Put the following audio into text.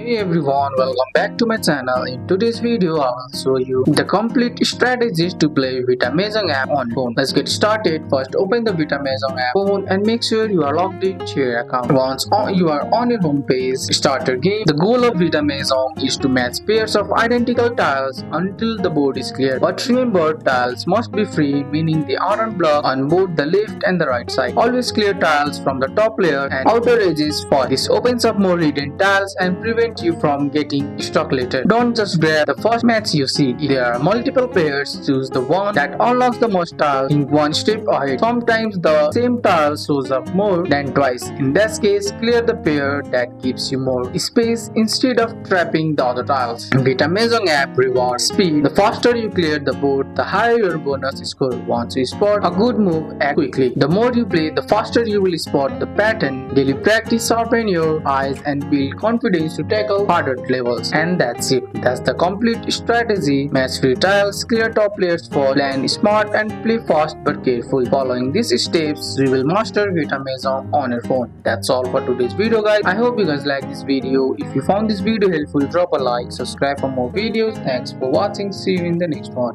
Hey everyone, welcome back to my channel. In today's video, I will show you the complete strategies to play Vita Mahjong app on phone. Let's get started. First, open the Vita Mahjong app phone and make sure you are logged in to your account. Once you are on your home page, start your game. The goal of Vita Mahjong is to match pairs of identical tiles until the board is clear. But remember, tiles must be free, meaning they aren't blocked on both the left and the right side. Always clear tiles from the top layer and outer edges, for this opens up more hidden tiles and prevent you from getting stuck later. Don't just grab the first match you see. If there are multiple players, choose the one that unlocks the most tiles in one step ahead. Sometimes the same tile shows up more than twice. In this case, clear the pair that gives you more space instead of trapping the other tiles. Vita Mahjong app rewards speed. The faster you clear the board, the higher your bonus score. Once you spot a good move, act quickly. The more you play, the faster you will spot the pattern. Daily practice sharpen your eyes and build confidence to tackle harder levels. And that's it. That's the complete strategy. Match free tiles, clear top layers for plan smart and play fast but careful. Following these steps, you will master Vita Mahjong on your phone. That's all for today's video, guys. I hope you guys like this video. If you found this video helpful, drop a like, subscribe for more videos. Thanks for watching. See you in the next one.